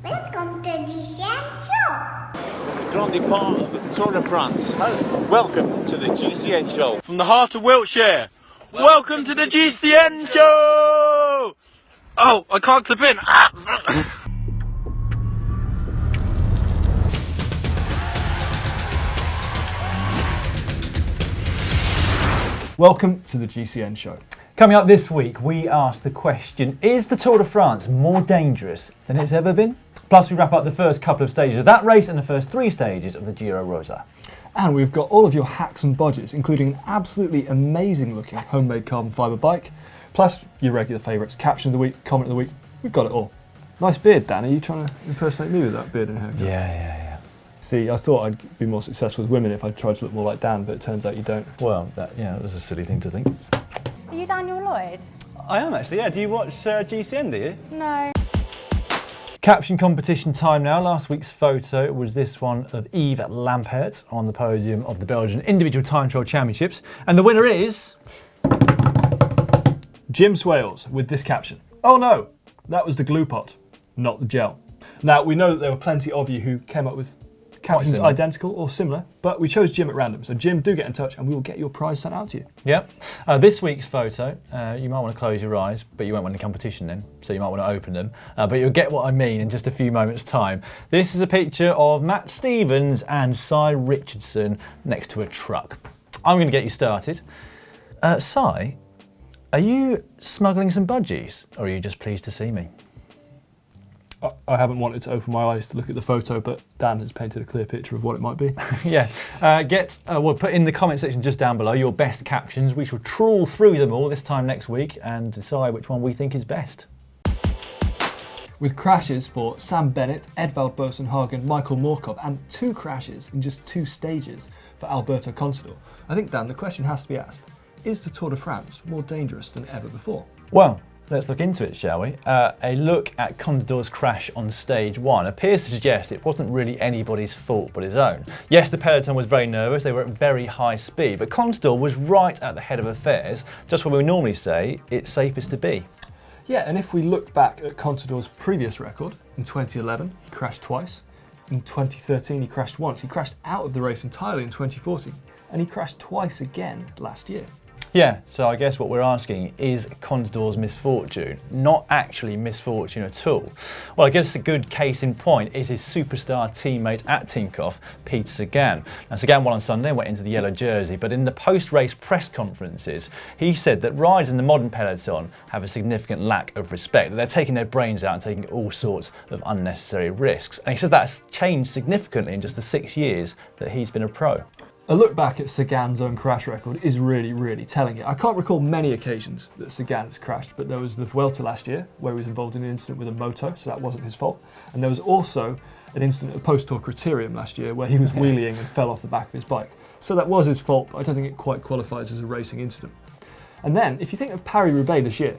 Welcome to GCN Show. The grand départ of the Tour de France. Welcome to the GCN Show. From the heart of Wiltshire. Welcome to the GCN Show! Oh, I can't clip in. Welcome to the GCN Show. Coming up this week, we ask the question, is the Tour de France more dangerous than it's ever been? Plus, we wrap up the first couple of stages of that race and the first 3 stages of the Giro Rosa. And we've got all of your hacks and bodges, including an absolutely amazing looking homemade carbon fibre bike, plus your regular favourites, Caption of the Week, Comment of the Week. We've got it all. Nice beard, Dan. Are you trying to impersonate me with that beard and haircut? Yeah. See, I thought I'd be more successful with women if I tried to look more like Dan, but it turns out you don't. Well, that was a silly thing to think. Are you Daniel Lloyd? I am actually, yeah. Do you watch GCN, do you? No. Caption competition time now. Last week's photo was this one of Yves Lampaert on the podium of the Belgian Individual Time Trial Championships. And the winner is... Jim Swales with this caption. Oh no, that was the glue pot, not the gel. Now, we know that there were plenty of you who came up with captions identical or similar, but we chose Jim at random. So Jim, do get in touch and we will get your prize sent out to you. Yep. This week's photo, you might want to close your eyes, but you won't win the competition then, so you might want to open them. But you'll get what I mean in just a few moments' time. This is a picture of Matt Stevens and Cy Richardson next to a truck. I'm going to get you started. Cy, are you smuggling some budgies, or are you just pleased to see me? I haven't wanted to open my eyes to look at the photo, but Dan has painted a clear picture of what it might be. Yeah. We'll put in the comment section just down below your best captions. We shall trawl through them all this time next week and decide which one we think is best. With crashes for Sam Bennett, Edvald Boasson-Hagen, Michael Morkov, and 2 crashes in just 2 stages for Alberto Contador, I think, Dan, the question has to be asked, is the Tour de France more dangerous than ever before? Well, let's look into it, shall we? A look at Contador's crash on stage 1 appears to suggest it wasn't really anybody's fault but his own. Yes, the peloton was very nervous, they were at very high speed, but Contador was right at the head of affairs, just where we normally say it's safest to be. Yeah, and if we look back at Contador's previous record, in 2011 he crashed twice, in 2013 he crashed once, he crashed out of the race entirely in 2014, and he crashed twice again last year. Yeah, so I guess what we're asking is Contador's misfortune, not actually misfortune at all. Well, I guess a good case in point is his superstar teammate at Tinkoff, Peter Sagan. Now, Sagan won on Sunday and went into the yellow jersey, but in the post-race press conferences, he said that riders in the modern peloton have a significant lack of respect, that they're taking their brains out and taking all sorts of unnecessary risks. And he says that's changed significantly in just the 6 years that he's been a pro. A look back at Sagan's own crash record is really telling it. I can't recall many occasions that Sagan has crashed, but there was the Vuelta last year where he was involved in an incident with a moto, so that wasn't his fault. And there was also an incident at Post-Tour Criterium last year where he was wheeling and fell off the back of his bike. So that was his fault, but I don't think it quite qualifies as a racing incident. And then, if you think of Paris-Roubaix this year,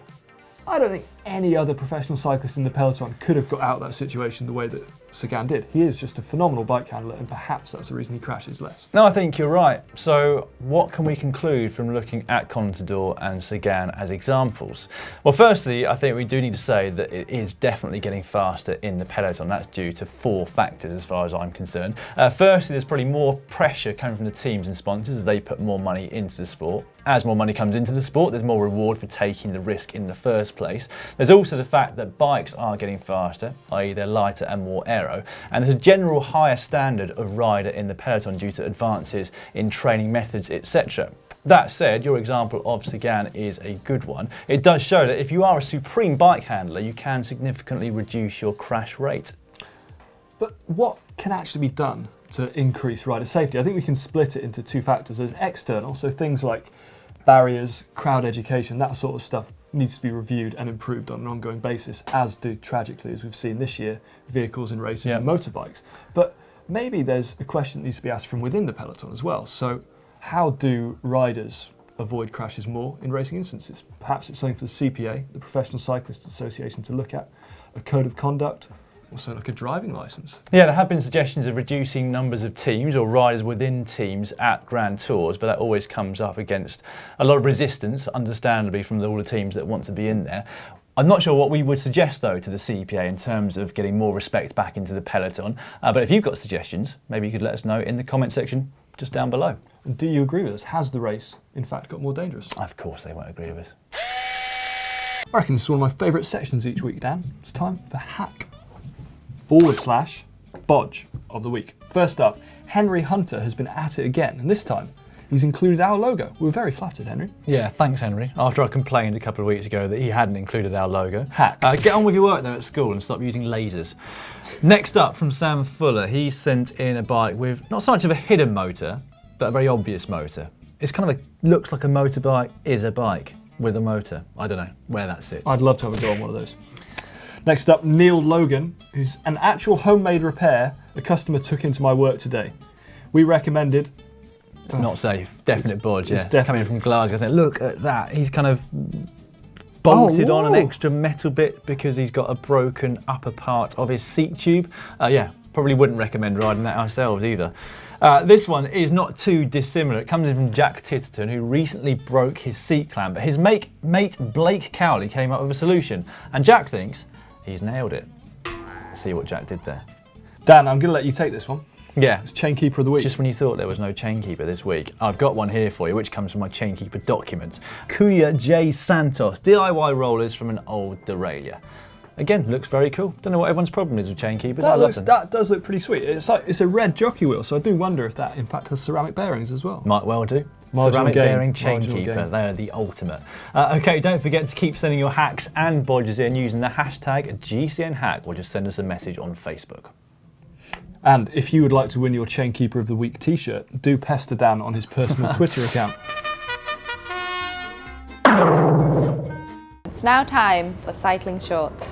I don't think any other professional cyclist in the peloton could have got out of that situation the way that Sagan did. He is just a phenomenal bike handler, and perhaps that's the reason he crashes less. No, I think you're right. So what can we conclude from looking at Contador and Sagan as examples? Well, firstly, I think we do need to say that it is definitely getting faster in the peloton. That's due to 4 factors as far as I'm concerned. Firstly, there's probably more pressure coming from the teams and sponsors as they put more money into the sport. As more money comes into the sport, there's more reward for taking the risk in the first place. There's also the fact that bikes are getting faster, i.e. they're lighter and more aero, and there's a general higher standard of rider in the peloton due to advances in training methods, etc. That said, your example of Sagan is a good one. It does show that if you are a supreme bike handler, you can significantly reduce your crash rate. But what can actually be done to increase rider safety? I think we can split it into 2 factors. There's external, so things like barriers, crowd education, that sort of stuff needs to be reviewed and improved on an ongoing basis, as do, tragically, as we've seen this year, vehicles and races and motorbikes. But maybe there's a question that needs to be asked from within the peloton as well. So how do riders avoid crashes more in racing instances? Perhaps it's something for the CPA, the Professional Cyclists Association, to look at, a code of conduct, also like a driving licence. Yeah, there have been suggestions of reducing numbers of teams or riders within teams at Grand Tours, but that always comes up against a lot of resistance, understandably, from all the teams that want to be in there. I'm not sure what we would suggest though to the CPA in terms of getting more respect back into the peloton, but if you've got suggestions, maybe you could let us know in the comment section just down below. And do you agree with us? Has the race, in fact, got more dangerous? Of course they won't agree with us. I reckon this is one of my favourite sections each week, Dan. It's time for hack / bodge of the week. First up, Henry Hunter has been at it again, and this time he's included our logo. We're very flattered, Henry. Yeah, thanks Henry. After I complained a couple of weeks ago that he hadn't included our logo. Hack. Get on with your work though at school and stop using lasers. Next up from Sam Fuller, he sent in a bike with not so much of a hidden motor, but a very obvious motor. It's kind of looks like a motorbike is a bike with a motor. I don't know where that sits. I'd love to have a go on one of those. Next up, Neil Logan, who's an actual homemade repair a customer took into my work today. We recommended... It's not safe. Definite bodge, yeah. definitely. Coming from Glasgow, saying, look at that. He's kind of bolted on an whoa. extra metal bit because he's got a broken upper part of his seat tube. Yeah, probably wouldn't recommend riding that ourselves either. This one is not too dissimilar. It comes in from Jack Titterton, who recently broke his seat clamp, but his mate Blake Cowley came up with a solution, and Jack thinks he's nailed it. See what Jack did there. Dan, I'm going to let you take this one. Yeah. It's Chain Keeper of the Week. Just when you thought there was no chain keeper this week, I've got one here for you, which comes from my chain keeper documents. Kuya J. Santos, DIY rollers from an old derailleur. Again, looks very cool. Don't know what everyone's problem is with chain keepers. I love them. That does look pretty sweet. It's a red jockey wheel, so I do wonder if that in fact has ceramic bearings as well. Might well do. Marginal Ceramic gain. bearing chain Marginal keeper, gain. they are the ultimate. Okay, don't forget to keep sending your hacks and bodges in using the hashtag GCNHack, or just send us a message on Facebook. And if you would like to win your Chain Keeper of the Week t-shirt, do pester Dan on his personal Twitter account. It's now time for cycling shorts.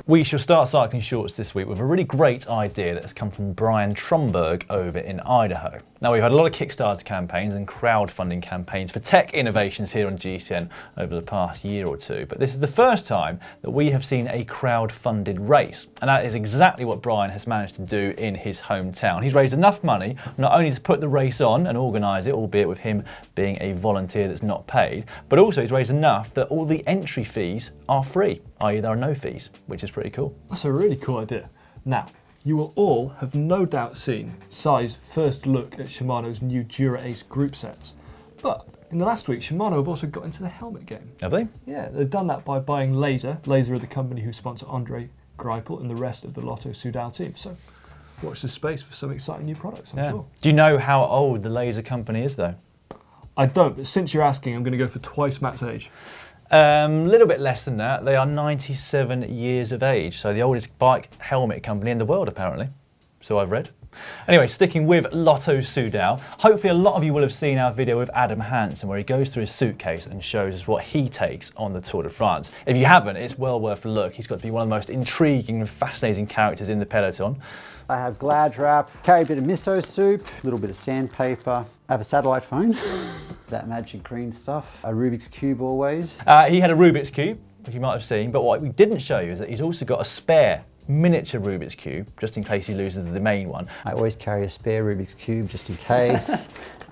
We shall start cycling shorts this week with a really great idea that's come from Brian Tromberg over in Idaho. Now, we've had a lot of Kickstarter campaigns and crowdfunding campaigns for tech innovations here on GCN over the past year or two, but this is the first time that we have seen a crowd-funded race, and that is exactly what Brian has managed to do in his hometown. He's raised enough money not only to put the race on and organise it, albeit with him being a volunteer that's not paid, but also he's raised enough that all the entry fees are free, i.e. there are no fees, which is pretty cool. That's a really cool idea. Now, you will all have no doubt seen Sai's first look at Shimano's new Dura Ace group sets. But in the last week, Shimano have also got into the helmet game. Have they? Yeah, they've done that by buying Laser. Laser are the company who sponsor Andre Greipel and the rest of the Lotto Soudal team. So watch this space for some exciting new products, I'm sure. Do you know how old the Laser company is though? I don't, but since you're asking, I'm going to go for twice Matt's age. A little bit less than that. They are 97 years of age, so the oldest bike helmet company in the world, apparently. So I've read. Anyway, sticking with Lotto Soudal, hopefully a lot of you will have seen our video with Adam Hansen where he goes through his suitcase and shows us what he takes on the Tour de France. If you haven't, it's well worth a look. He's got to be one of the most intriguing and fascinating characters in the peloton. I have Glad Wrap, carry a bit of miso soup, a little bit of sandpaper. I have a satellite phone, that magic green stuff, a Rubik's Cube always. He had a Rubik's Cube, which you might have seen, but what we didn't show you is that he's also got a spare miniature Rubik's Cube, just in case he loses the main one. I always carry a spare Rubik's Cube just in case.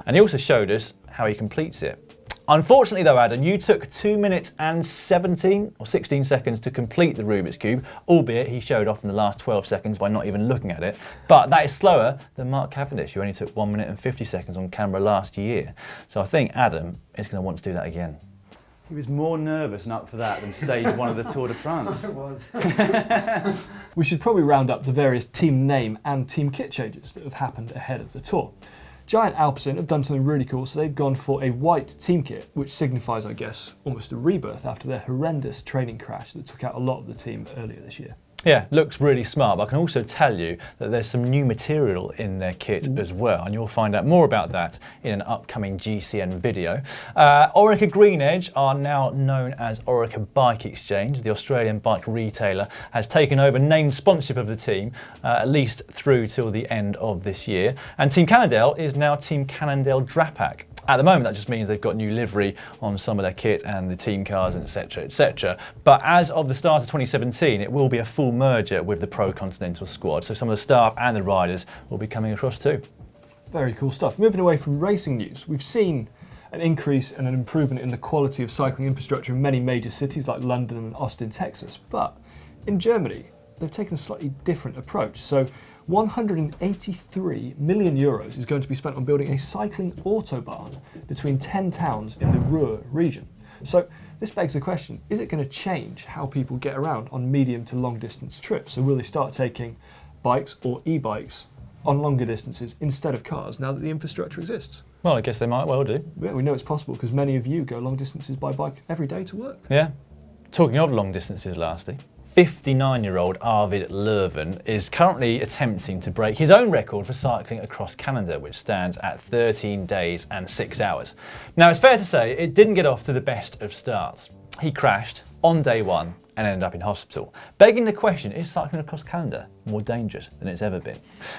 And he also showed us how he completes it. Unfortunately though, Adam, you took 2 minutes and 17 or 16 seconds to complete the Rubik's Cube, albeit he showed off in the last 12 seconds by not even looking at it. But that is slower than Marc Cavendish, who only took 1 minute and 50 seconds on camera last year. So I think Adam is going to want to do that again. He was more nervous and up for that than stage one of the Tour de France. It was. We should probably round up the various team name and team kit changes that have happened ahead of the Tour. Giant Alpecin have done something really cool, so they've gone for a white team kit, which signifies, I guess, almost a rebirth after their horrendous training crash that took out a lot of the team earlier this year. Yeah, looks really smart, but I can also tell you that there's some new material in their kit as well, and you'll find out more about that in an upcoming GCN video. Orica Green Edge are now known as Orica Bike Exchange. The Australian bike retailer has taken over named sponsorship of the team, at least through till the end of this year. And Team Cannondale is now Team Cannondale Drapac. At the moment, that just means they've got new livery on some of their kit and the team cars, etc., etc. But as of the start of 2017, it will be a full merger with the Pro Continental squad. So some of the staff and the riders will be coming across too. Very cool stuff. Moving away from racing news, we've seen an increase and an improvement in the quality of cycling infrastructure in many major cities like London and Austin, Texas. But in Germany, they've taken a slightly different approach. So 183 million euros is going to be spent on building a cycling autobahn between 10 towns in the Ruhr region. So this begs the question, is it going to change how people get around on medium to long distance trips? So will they start taking bikes or e-bikes on longer distances instead of cars now that the infrastructure exists? Well, I guess they might well do. Yeah, we know it's possible because many of you go long distances by bike every day to work. Yeah. Talking of long distances, lastly, 59-year-old Arvid Löwen is currently attempting to break his own record for cycling across Canada, which stands at 13 days and 6 hours. Now, it's fair to say it didn't get off to the best of starts. He crashed on day one and ended up in hospital, begging the question, is cycling across Canada more dangerous than it's ever been?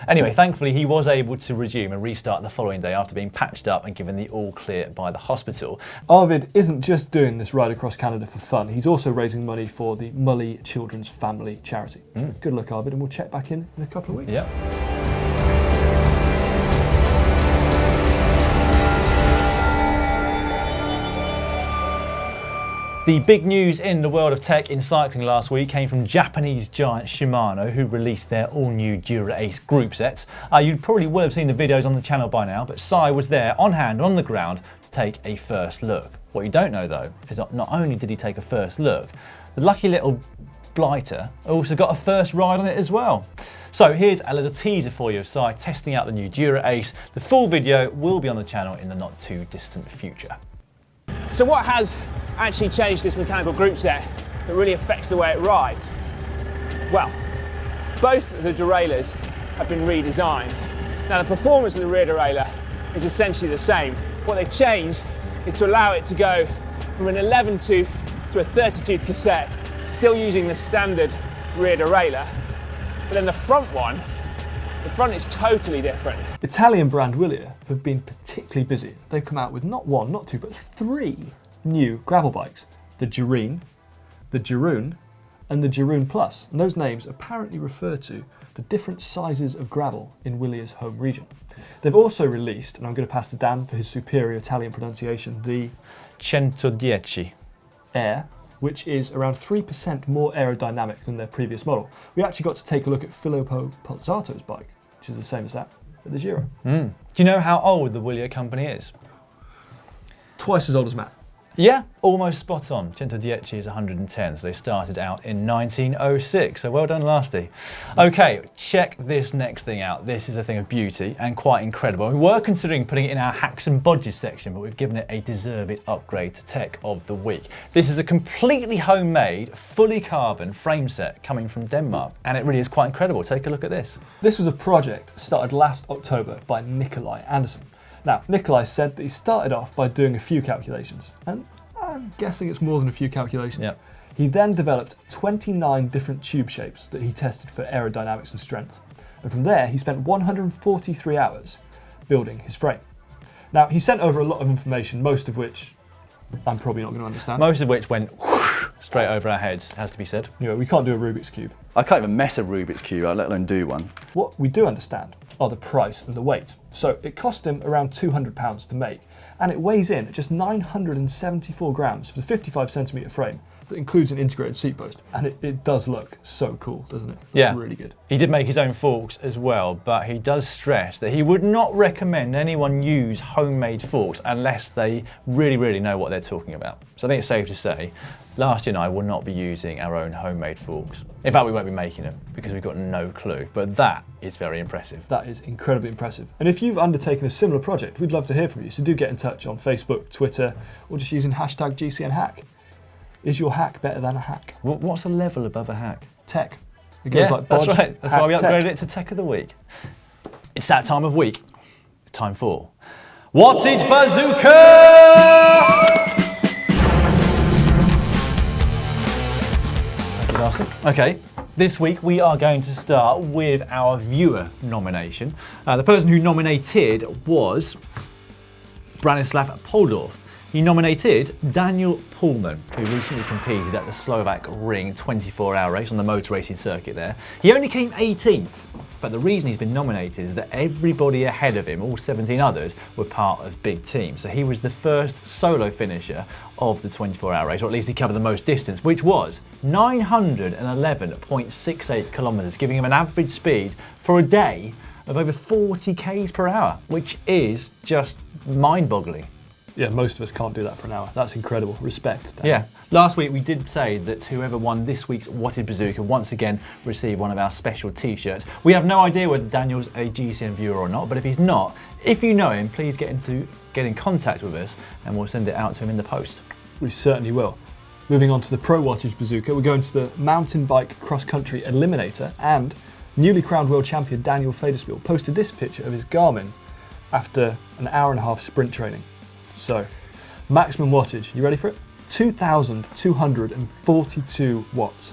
Anyway, thankfully he was able to resume and restart the following day after being patched up and given the all clear by the hospital. Arvid isn't just doing this ride across Canada for fun, he's also raising money for the Mully Children's Family Charity. Good luck, Arvid, and we'll check back in a couple of weeks. Yep. The big news in the world of tech in cycling last week came from Japanese giant Shimano, who released their all-new Giro Ace group sets. You probably will have seen the videos on the channel by now, but Sai was there on hand on the ground to take a first look. What you don't know though is that not only did he take a first look, the lucky little blighter also got a first ride on it as well. So here's a little teaser for you of Sai testing out the new Giro Ace. The full video will be on the channel in the not too distant future. So what has actually changed this mechanical group set that really affects the way it rides? Well, both of the derailleurs have been redesigned. Now the performance of the rear derailleur is essentially the same. What they've changed is to allow it to go from an 11 tooth to a 30 tooth cassette, still using the standard rear derailleur. But then the front is totally different. Italian brand Wilier have been particularly busy. They've come out with not one, not two, but 3 new gravel bikes. The Girine, the Giroon, and the Giroon Plus. And those names apparently refer to the different sizes of gravel in Wilier's home region. They've also released, and I'm going to pass to Dan for his superior Italian pronunciation, the 110 Air, which is around 3% more aerodynamic than their previous model. We actually got to take a look at Filippo Pozzato's bike, which is the same as that, at the Giro. Do you know how old the Wilier company is? Twice as old as Matt. Yeah, almost spot on. 110 is 110, so they started out in 1906, so well done, Lasty. Okay, check this next thing out. This is a thing of beauty and quite incredible. We were considering putting it in our hacks and bodges section, but we've given it a deserved upgrade to Tech of the Week. This is a completely homemade, fully carbon frame set coming from Denmark, and it really is quite incredible. Take a look at this. This was a project started last October by Nikolai Anderson. Now, Nikolai said that he started off by doing a few calculations, and I'm guessing it's more than a few calculations. Yep. He then developed 29 different tube shapes that he tested for aerodynamics and strength. And from there, he spent 143 hours building his frame. Now, he sent over a lot of information, most of which I'm probably not going to understand. Most of which went whoosh, straight over our heads, has to be said. Anyway, we can't do a Rubik's Cube. I can't even mess a Rubik's Cube, let alone do one. What we do understand are the price and the weight. So it cost him around £200 to make, and it weighs in at just 974 grams for the 55 centimetre frame that includes an integrated seat post. And it does look so cool, doesn't it? Yeah. It's really good. He did make his own forks as well, but he does stress that he would not recommend anyone use homemade forks unless they really, really know what they're talking about. So I think it's safe to say, Lasty and I will not be using our own homemade forks. In fact, we won't be making them because we've got no clue, but that is very impressive. That is incredibly impressive. And if you've undertaken a similar project, we'd love to hear from you. So do get in touch on Facebook, Twitter, or just using hashtag GCN Hack. Is your hack better than a hack? What's a level above a hack? Tech. It goes like bodge, that's right. That's why we hack, upgraded tech. it to Tech of the Week. It's that time of week. It's time for What's It Bazooka? Okay, this week we are going to start with our viewer nomination. The person who nominated was Branislav Poldorf. He nominated Daniel Pullman, who recently competed at the Slovak Ring 24-hour race on the motor racing circuit there. He only came 18th, But the reason he's been nominated is that everybody ahead of him, all 17 others, were part of big teams. So he was the first solo finisher of the 24-hour race, or at least he covered the most distance, which was 911.68 kilometres, giving him an average speed for a day of over 40 k's per hour, which is just mind-boggling. Yeah, most of us can't do that for an hour. That's incredible. Respect, Dan. Yeah. Last week we did say that whoever won this week's What is Bazooka once again received one of our special t-shirts. We have no idea whether Daniel's a GCN viewer or not, but if he's not, if you know him, please get in contact with us and we'll send it out to him in the post. We certainly will. Moving on to the Pro Wattage Bazooka, we're going to the mountain bike cross-country eliminator, and newly crowned world champion Daniel Faderspiel posted this picture of his Garmin after an hour and a half sprint training. So, maximum wattage, you ready for it? 2,242 watts.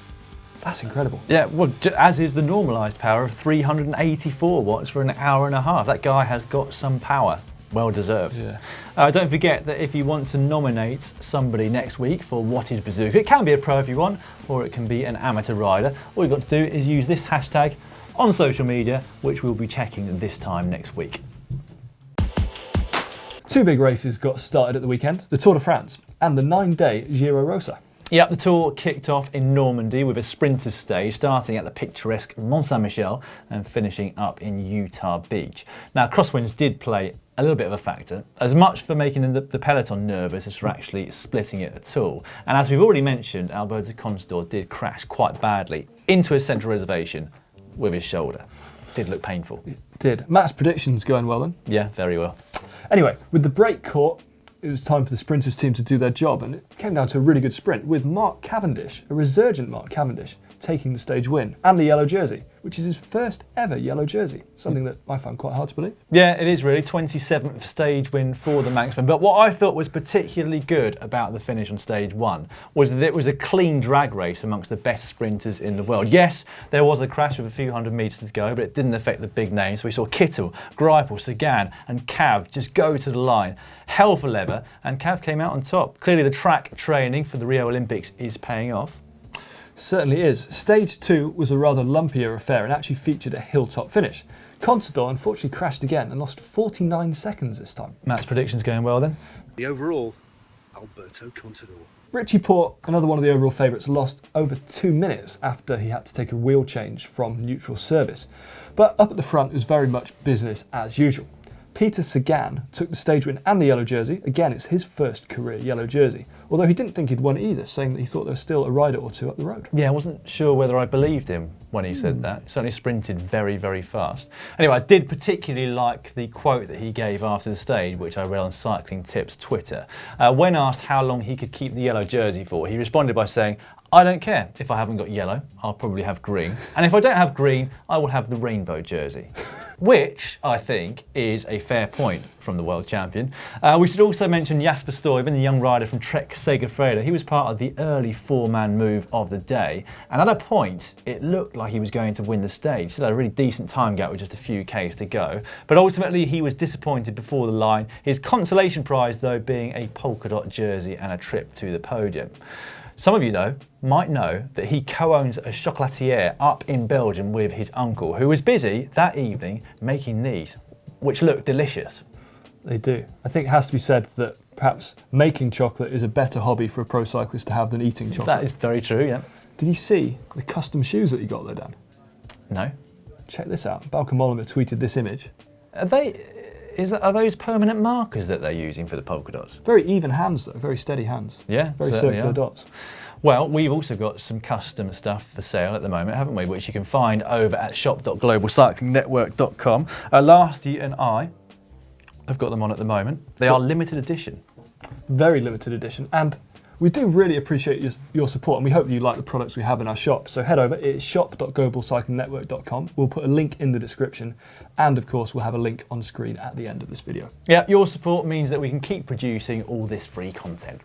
That's incredible. Yeah, well, as is the normalised power of 384 watts for an hour and a half. That guy has got some power. Well deserved. Yeah. Don't forget that if you want to nominate somebody next week for What is Bazooka, it can be a pro if you want, or it can be an amateur rider. All you've got to do is use this hashtag on social media, which we'll be checking this time next week. Two big races got started at the weekend, the Tour de France and the 9-day Giro Rosa. Yep, the Tour kicked off in Normandy with a sprinters stage, starting at the picturesque Mont Saint-Michel and finishing up in Utah Beach. Now, crosswinds did play a little bit of a factor, as much for making the peloton nervous as for actually splitting it at all. And as we've already mentioned, Alberto Contador did crash quite badly into his central reservation with his shoulder. Did look painful. It did. Matt's predictions going well then? Yeah, very well. Anyway, with the break caught, it was time for the sprinters team to do their job, and it came down to a really good sprint with Marc Cavendish, a resurgent Marc Cavendish, taking the stage win and the yellow jersey, which is his first ever yellow jersey, something that I found quite hard to believe. Yeah, it is really. 27th stage win for the Manxman. But what I thought was particularly good about the finish on stage one was that it was a clean drag race amongst the best sprinters in the world. Yes, there was a crash with a few hundred metres to go, but it didn't affect the big names. So we saw Kittel, Greipel, Sagan and Cav just go to the line. Hell for leather, and Cav came out on top. Clearly the track training for the Rio Olympics is paying off. Certainly is. Stage 2 was a rather lumpier affair and actually featured a hilltop finish. Contador unfortunately crashed again and lost 49 seconds this time. Matt's predictions going well then? The overall, Alberto Contador. Richie Porte, another one of the overall favourites, lost over 2 minutes after he had to take a wheel change from neutral service. But up at the front it was very much business as usual. Peter Sagan took the stage win and the yellow jersey. Again, it's his first career yellow jersey, although he didn't think he'd won either, saying that he thought there was still a rider or two up the road. Yeah, I wasn't sure whether I believed him when he said that. He certainly sprinted very, very fast. Anyway, I did particularly like the quote that he gave after the stage, which I read on Cycling Tips Twitter. When asked how long he could keep the yellow jersey for, he responded by saying, "I don't care. If I haven't got yellow, I'll probably have green. And if I don't have green, I will have the rainbow jersey." Which, I think, is a fair point from the world champion. We should also mention Jasper Stuyven, the young rider from Trek Segafredo. He was part of the early four-man move of the day, and at a point, it looked like he was going to win the stage. Still had a really decent time gap with just a few Ks to go, but ultimately he was disappointed before the line. His consolation prize, though, being a polka dot jersey and a trip to the podium. Some of you might know that he co-owns a chocolatier up in Belgium with his uncle, who was busy that evening making these, which look delicious. They do. I think it has to be said that perhaps making chocolate is a better hobby for a pro cyclist to have than eating chocolate. That is very true, yeah. Did you see the custom shoes that you got there, Dan? No. Check this out. Bauke Mollema tweeted this image. Are those permanent markers that they're using for the polka dots? Very even hands though, very steady hands. Yeah, very circular dots. Well, we've also got some custom stuff for sale at the moment, haven't we? Which you can find over at shop.globalcyclingnetwork.com. Lasty and I have got them on at the moment. They are limited edition. Very limited edition, and we do really appreciate your support, and we hope you like the products we have in our shop. So head over, it's shop.globalcyclingnetwork.com. We'll put a link in the description, and of course we'll have a link on screen at the end of this video. Yeah, your support means that we can keep producing all this free content.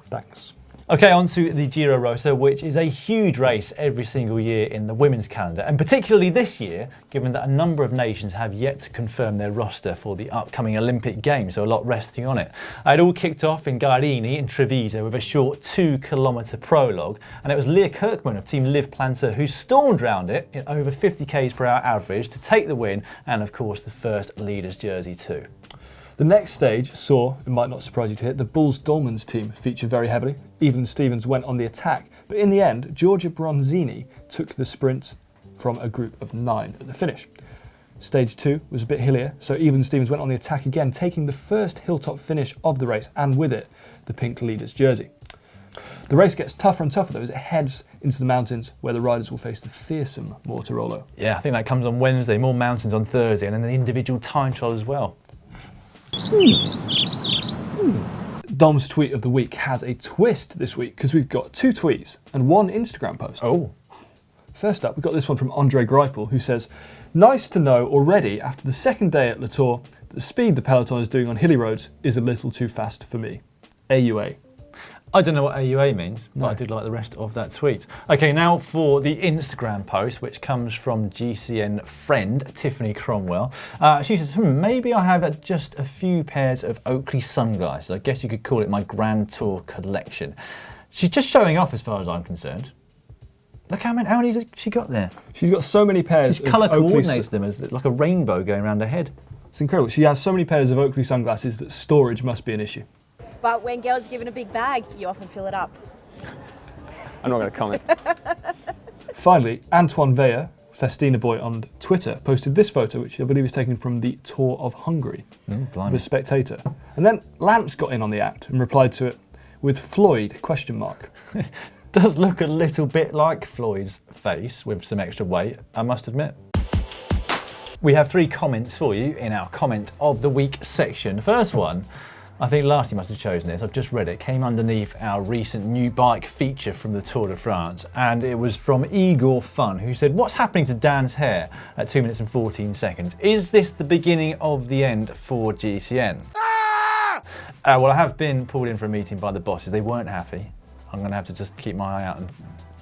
Thanks. Okay, on to the Giro Rosa, which is a huge race every single year in the women's calendar, and particularly this year, given that a number of nations have yet to confirm their roster for the upcoming Olympic Games, so a lot resting on it. It all kicked off in Garini in Treviso with a short 2-kilometre prologue, and it was Leah Kirkman of Team Liv Planter who stormed round it in over 50 km per hour average to take the win, and of course the first leader's jersey too. The next stage saw, it might not surprise you to hear, the Boels Dolmans team feature very heavily. Evelyn Stevens went on the attack, but in the end, Giorgia Bronzini took the sprint from a group of 9 at the finish. Stage 2 was a bit hillier, so Evelyn Stevens went on the attack again, taking the first hilltop finish of the race, and with it, the pink leader's jersey. The race gets tougher and tougher though as it heads into the mountains where the riders will face the fearsome Mortarolo. Yeah, I think that comes on Wednesday, more mountains on Thursday, and then the individual time trial as well. Dom's tweet of the week has a twist this week because we've got 2 tweets and 1 Instagram post. Oh. First up, we've got this one from Andre Greipel who says, "Nice to know already after the second day at Le Tour that the speed the peloton is doing on hilly roads is a little too fast for me. AUA." I don't know what AUA means, but No. I did like the rest of that tweet. Okay, now for the Instagram post, which comes from GCN friend Tiffany Cromwell. She says, maybe I have just a few pairs of Oakley sunglasses. I guess you could call it my Grand Tour collection. She's just showing off as far as I'm concerned. Look how many has she got there? She's got so many pairs She's of colour Oakley coordinates them as like a rainbow going around her head. It's incredible. She has so many pairs of Oakley sunglasses that storage must be an issue. But when girls are given a big bag, you often fill it up. I'm not going to comment. Finally, Antoine Veyer, Festina Boy on Twitter, posted this photo, which I believe is taken from the Tour of Hungary, the Spectator. And then Lance got in on the act and replied to it with Floyd, ? Does look a little bit like Floyd's face with some extra weight, I must admit. We have 3 comments for you in our comment of the week section. The first one, I think last you must have chosen this, I've just read it, came underneath our recent new bike feature from the Tour de France, and it was from Igor Fun, who said, "What's happening to Dan's hair at 2 minutes and 14 seconds? Is this the beginning of the end for GCN? Well, I have been pulled in for a meeting by the bosses. They weren't happy. I'm going to have to just keep my eye out and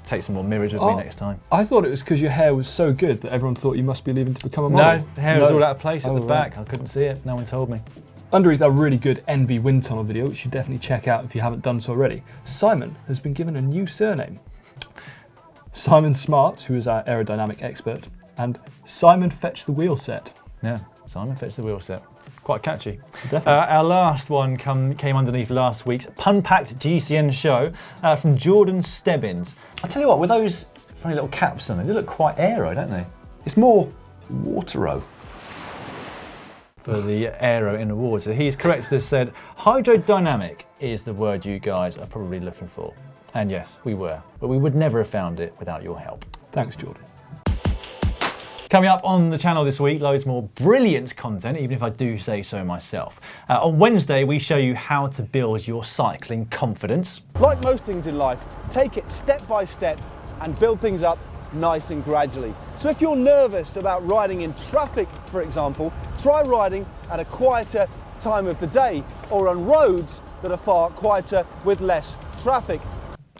take some more mirrors with me next time. I thought it was because your hair was so good that everyone thought you must be leaving to become a model. No, the hair was all out of place at the back. I couldn't see it. No one told me. Underneath that really good Envy wind tunnel video, which you should definitely check out if you haven't done so already, Simon has been given a new surname. Simon Smart, who is our aerodynamic expert, and Simon Fetch the Wheel Set. Yeah, Simon Fetch the Wheel Set. Quite catchy. Definitely. Our last one came underneath last week's pun-packed GCN show from Jordan Stebbins. I'll tell you what, with those funny little caps on, they look quite aero, don't they? It's more watero. For the aero in the water. He's correct to have said, hydrodynamic is the word you guys are probably looking for. And yes, we were, but we would never have found it without your help. Thanks, Jordan. Coming up on the channel this week, loads more brilliant content, even if I do say so myself. On Wednesday, we show you how to build your cycling confidence. Like most things in life, take it step by step and build things up nice and gradually. So if you're nervous about riding in traffic, for example, try riding at a quieter time of the day or on roads that are far quieter with less traffic.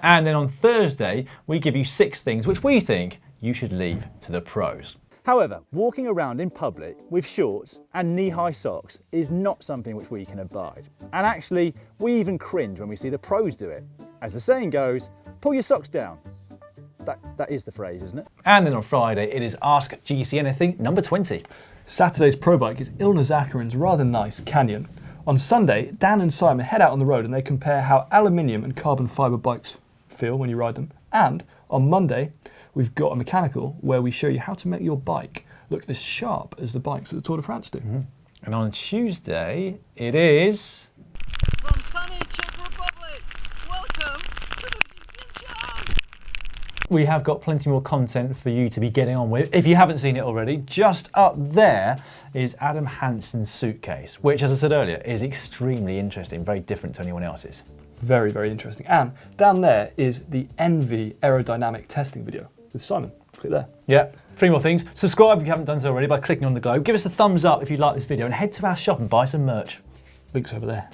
And then on Thursday, we give you 6 things which we think you should leave to the pros. However, walking around in public with shorts and knee-high socks is not something which we can abide. And actually, we even cringe when we see the pros do it. As the saying goes, pull your socks down. That is the phrase, isn't it? And then on Friday, it is Ask GC Anything number 20. Saturday's pro bike is Ilna Zakharin's rather nice Canyon. On Sunday, Dan and Simon head out on the road and they compare how aluminium and carbon fibre bikes feel when you ride them. And on Monday, we've got a mechanical where we show you how to make your bike look as sharp as the bikes that the Tour de France do. Mm-hmm. And on Tuesday, it is... From sunny Czech Republic, welcome to the GCN Show! We have got plenty more content for you to be getting on with. If you haven't seen it already, just up there is Adam Hansen's suitcase, which, as I said earlier, is extremely interesting, very different to anyone else's. Very, very interesting. And down there is the Envy aerodynamic testing video with Simon. Click there. Yeah, 3 more things. Subscribe if you haven't done so already by clicking on the globe. Give us a thumbs up if you like this video and head to our shop and buy some merch. Links over there.